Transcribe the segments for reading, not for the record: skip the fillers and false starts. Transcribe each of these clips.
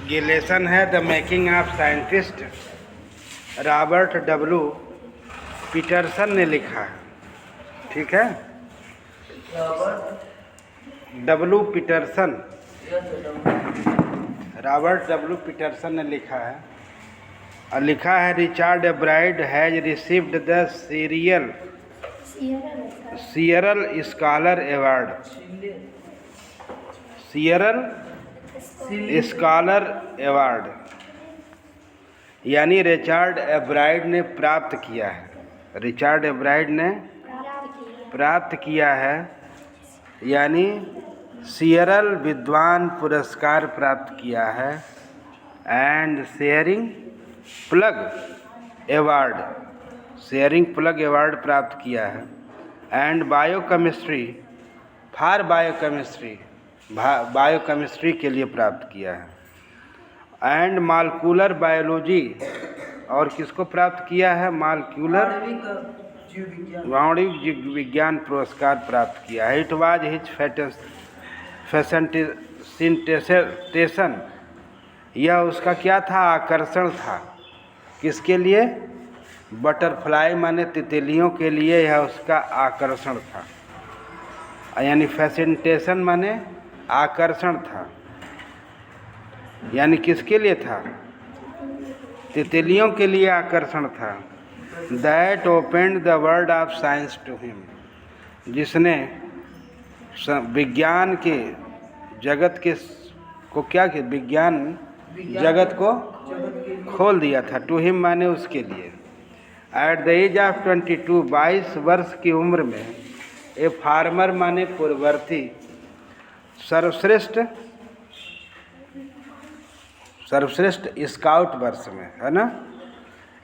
ये लेसन है the making of scientist. Robert W Peterson ने लिखा है, ठीक है। W Peterson, Robert W Peterson ने लिखा है, और लिखा है Richard Ebright has received the Searle scholar award. Searle scholar award यानी रिचर्ड एब्राइड ने प्राप्त किया है, रिचर्ड एब्राइड ने प्राप्त किया है, यानी सीयरल विद्वान पुरस्कार प्राप्त किया है। And sharing plug award, sharing plug award प्राप्त किया है। And biochemistry for biochemistry, biochemistry के लिए प्राप्त किया है। एंड मॉलिक्यूलर बायोलॉजी, और किसको प्राप्त किया है? मॉलिक्यूलर आणविक विज्ञान पुरस्कार प्राप्त किया है। इट वाज हिज फैसिनेशन, यह उसका क्या था? आकर्षण था। किसके लिए? बटरफ्लाई माने तितलियों के लिए यह उसका आकर्षण था, यानी फैसिनेशन माने आकर्षण था। यानी किसके लिए था? तितलियों के लिए आकर्षण था। That opened the world of science to him, जिसने विज्ञान के जगत के को क्या किया? विज्ञान जगत को खोल दिया था। टू हिम माने उसके लिए। एट द एज ऑफ 22, 22 वर्ष की उम्र में, ए फार्मर माने पूर्ववर्ती, सर्वश्रेष्ठ स्काउट वर्ष में, है ना।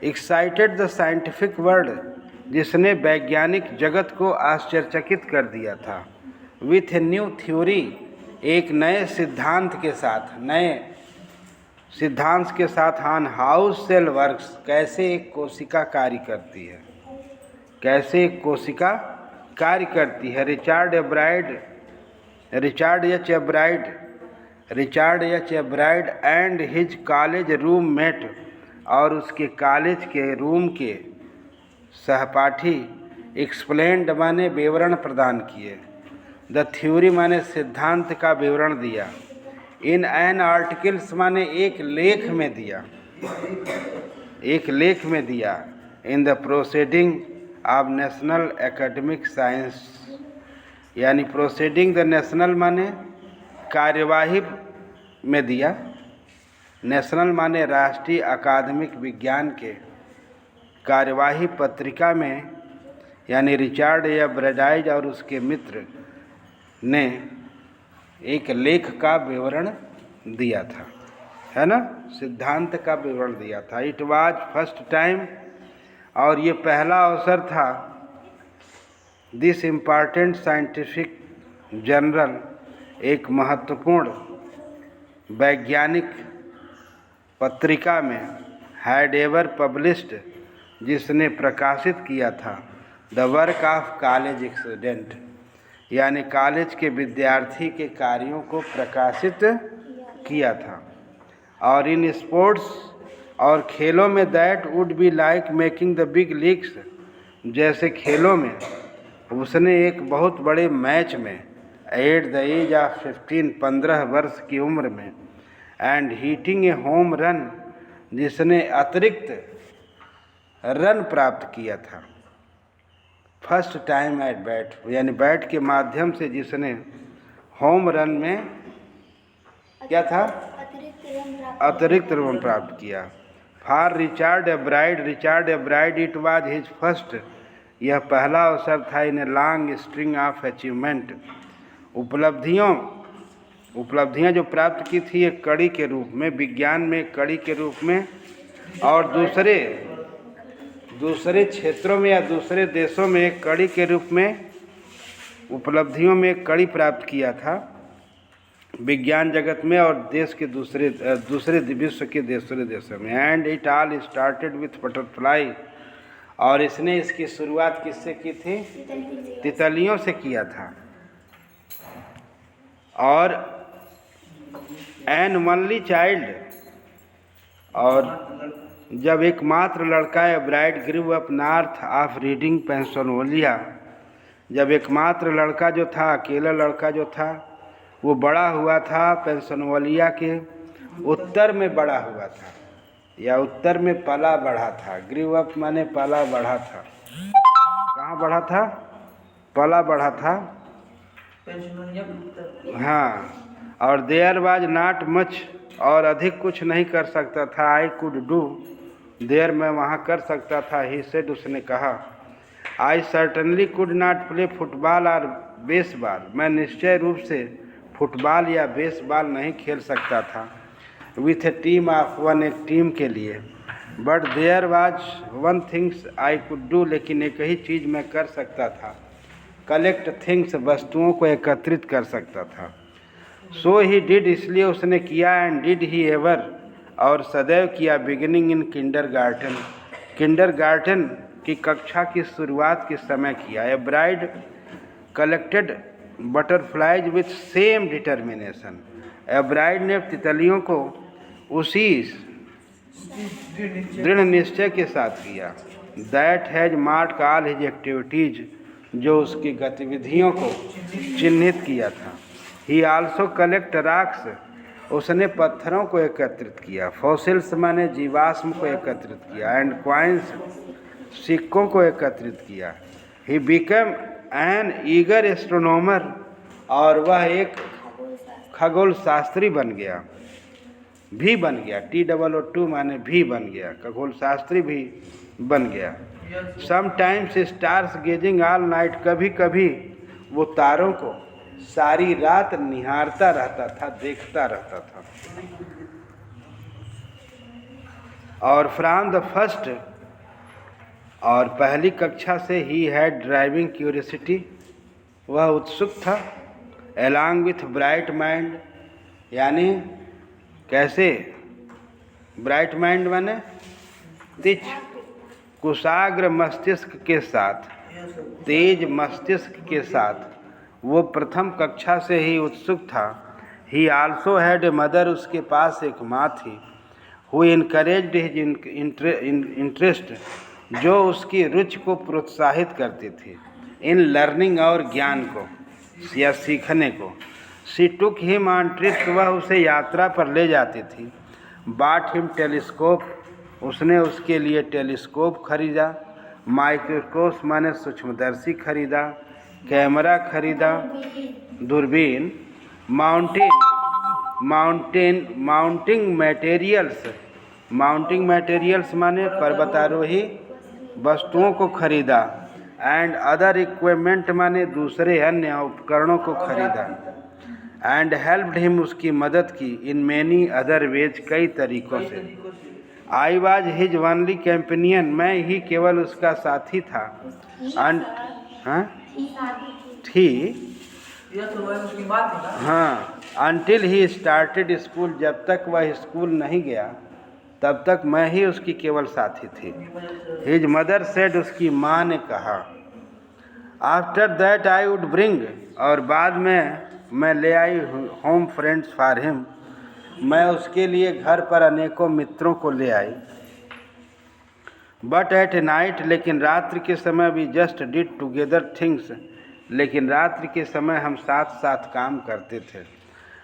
एक्साइटेड द साइंटिफिक वर्ल्ड, जिसने वैज्ञानिक जगत को आश्चर्यचकित कर दिया था। विथ ए न्यू थ्योरी, एक नए सिद्धांत के साथ, ऑन हाउ सेल वर्क्स, कैसे एक कोशिका कार्य करती है, कैसे एक कोशिका कार्य करती है। Richard H Ebright and his college roommate, और उसके कॉलेज के रूम के सहपाठी, एक्सप्लेन्ड माने विवरण प्रदान किए, द थ्योरी माने सिद्धांत का विवरण दिया, इन एन आर्टिकल्स माने एक लेख में दिया, in the proceeding of national academic science, यानी प्रोसीडिंग द नेशनल माने कार्यवाही में दिया, नेशनल माने राष्ट्रीय अकादमिक विज्ञान के कार्यवाही पत्रिका में, यानी रिचर्ड एब्राइड और उसके मित्र ने एक लेख का विवरण दिया था, है ना, सिद्धांत का विवरण दिया था। इट वाज फर्स्ट टाइम, और ये पहला अवसर था, दिस इम्पॉर्टेंट साइंटिफिक जर्नल, एक महत्वपूर्ण वैज्ञानिक पत्रिका में, हैड एवर पब्लिश्ड, जिसने प्रकाशित किया था, the work of college student, यानी कॉलेज के विद्यार्थी के कार्यों को प्रकाशित किया था। और इन स्पोर्ट्स, और खेलों में, that would be like making the big leagues, जैसे खेलों में उसने एक बहुत बड़े मैच में, एट द एज ऑफ 15, 15 वर्ष की उम्र में, and hitting a home run, जिसने अतिरिक्त रन प्राप्त किया था। फर्स्ट टाइम एट बैट, यानी बैट के माध्यम से जिसने होम रन में क्या था? अतिरिक्त रन प्राप्त किया। For Richard Ebright it was his first, यह पहला अवसर था, in a long string of achievement, उपलब्धियां जो प्राप्त की थी एक कड़ी के रूप में, विज्ञान में एक कड़ी के रूप में, और दूसरे क्षेत्रों में या दूसरे देशों में एक कड़ी के रूप में, उपलब्धियों में एक कड़ी प्राप्त किया था विज्ञान जगत में, और देश के दूसरे विश्व के दूसरे देशों में। And it all started with butterfly, और इसने इसकी शुरुआत किससे की थी? तितलियों से किया था। और एन ओनली चाइल्ड, और जब एकमात्र लड़का ए bride grew up north of reading Pennsylvania, जब एकमात्र लड़का जो था, अकेला लड़का जो था, वो बड़ा हुआ था पेंसिल्वेनिया के उत्तर में बड़ा हुआ था, या उत्तर में पला बढ़ा था। ग्रू अप माने पला बढ़ा था। कहाँ बढ़ा था? पला बढ़ा था। हाँ, और देयर वाज नॉट मच, और अधिक कुछ नहीं कर सकता था। आई कुड डू देयर, मैं वहाँ कर सकता था। ही सेड, उसने कहा। आई certainly could not play football और बेसबॉल, मैं निश्चय रूप से फुटबॉल या बेसबॉल नहीं खेल सकता था with a team of one, एक टीम के लिए। But there was one things I could do, लेकिन एक ही चीज़ मैं कर सकता था, कलेक्ट थिंग्स, वस्तुओं को एकत्रित कर सकता था। सो ही डिड, इसलिए उसने किया। एंड डिड ही एवर, और सदैव किया। बिगिनिंग इन किंडरगार्टन, किंडरगार्टन की कक्षा की शुरुआत के समय किया। ए bride collected butterflies with same determination, A bride ने तितलियों को उसी दृढ़ निश्चय के साथ किया। That has mark all his activities, जो उसकी गतिविधियों को चिन्हित किया था। ही आल्सो कलेक्ट रॉक्स, उसने पत्थरों को एकत्रित किया। फॉसिल्स माने जीवाश्म को एकत्रित किया। एंड क्वाइंस, सिक्कों को एकत्रित किया। He become an eager astronomer, और वह एक खगोल शास्त्री बन गया, भी बन गया। TOO माने भी बन गया, खगोल शास्त्री भी बन गया। Sometimes stars gazing all night, कभी कभी वो तारों को सारी रात निहारता रहता था, देखता रहता था। और फ्रॉम द फर्स्ट, और पहली कक्षा से ही हैड ड्राइविंग क्यूरियोसिटी, वह उत्सुक था। एलॉन्ग विथ ब्राइट माइंड, यानी कैसे? ब्राइट माइंड माने तिज कुशाग्र मस्तिष्क के साथ, तेज मस्तिष्क के साथ वो प्रथम कक्षा से ही उत्सुक था। ही आल्सो हैड ए मदर, उसके पास एक माँ थी। हु इनकरेज्ड हिज इंटरेस्ट, जो उसकी रुचि को प्रोत्साहित करती थी। इन लर्निंग, और ज्ञान को या सीखने को। She took him on trip, वह उसे यात्रा पर ले जाती थी। बाट हिम टेलीस्कोप, उसने उसके लिए टेलीस्कोप खरीदा। माइक्रोस्कोप माने सूक्ष्मदर्शी खरीदा। कैमरा खरीदा, दूरबीन। माउंटिंग मटेरियल्स माने पर्वतारोही वस्तुओं को खरीदा। एंड अदर इक्विपमेंट माने दूसरे अन्य उपकरणों को खरीदा। एंड हेल्प्ड हिम, उसकी मदद की। इन मैनी अदर वेज, कई तरीक़ों से। I was his only companion, मैं ही केवल उसका साथी था। अनटिल ही स्टार्टेड स्कूल, जब तक वह स्कूल नहीं गया तब तक मैं ही उसकी केवल साथी थी। हिज मदर सेड, उसकी माँ ने कहा। After that I would bring, और बाद में मैं ले आई होम फ्रेंड्स फॉर हिम, मैं उसके लिए घर पर अनेकों मित्रों को ले आई। बट एट नाइट, लेकिन रात्रि के समय we just did together things, लेकिन रात्रि के समय हम साथ साथ काम करते थे।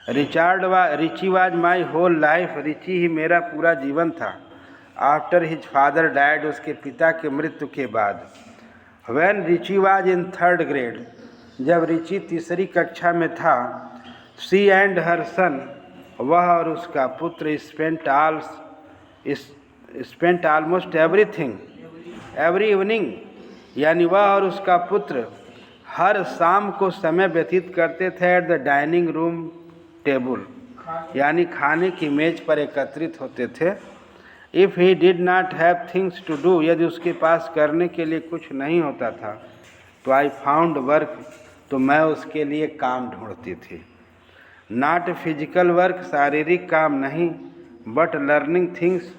Richie was my whole life, Richie ही मेरा पूरा जीवन था। आफ्टर हिज फादर डाइड, उसके पिता के मृत्यु के बाद। When Richie was in 3rd grade, जब रिची तीसरी कक्षा में था। शी एंड हर सन, वह और उसका पुत्र स्पेंट ऑलमोस्ट एवरी इवनिंग, यानी वह और उसका पुत्र हर शाम को समय व्यतीत करते थे at the dining room table, यानी खाने की मेज पर एकत्रित होते थे। If he did not have things to do, यदि उसके पास करने के लिए कुछ नहीं होता था तो आई फाउंड वर्क, तो मैं उसके लिए काम ढूंढती थी। नॉट फिजिकल वर्क, शारीरिक काम नहीं, बट लर्निंग थिंग्स,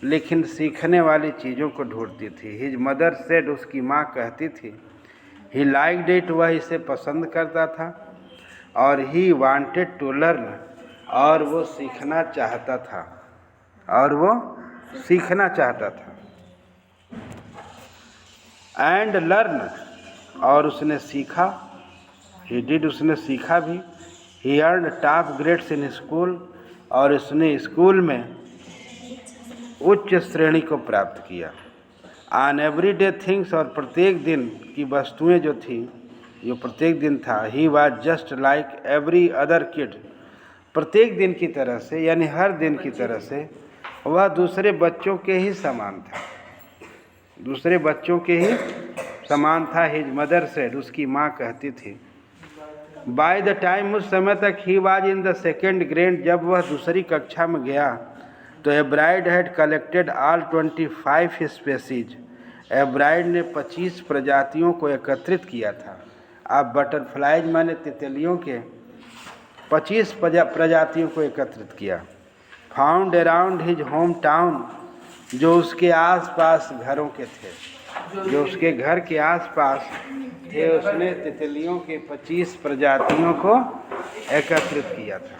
लेकिन सीखने वाली चीज़ों को ढूंढती थी। हिज मदर सेड, उसकी माँ कहती थी। ही लाइक्ड इट, वह इसे पसंद करता था। और ही वांटेड टू लर्न, और वो सीखना चाहता था एंड लर्न, और उसने सीखा, उसने सीखा भी। He earn top grades in school, और उसने स्कूल में उच्च श्रेणी को प्राप्त किया। ऑन एवरीडे थिंग्स, और प्रत्येक दिन की वस्तुएं जो थी, जो प्रत्येक दिन था। He was just like every other kid, प्रत्येक दिन की तरह से, यानी हर दिन की तरह से वह दूसरे बच्चों के ही समान था, दूसरे बच्चों के ही समान था। हिज मदर सेड, उसकी माँ कहती थी। बाय द टाइम, उस समय तक, he was in the second grade, जब वह दूसरी कक्षा में गया, तो एब्राइड हैड कलेक्टेड ऑल 25 स्पेसीज, एब्राइड ने 25 प्रजातियों को एकत्रित किया था। आप बटरफ्लाइज माने तितलियों के 25 प्रजातियों को एकत्रित किया। Found around his home town, जो उसके आसपास घरों के थे, जो उसके घर के आसपास थे, उसने तितलियों के 25 प्रजातियों को एकत्रित किया था।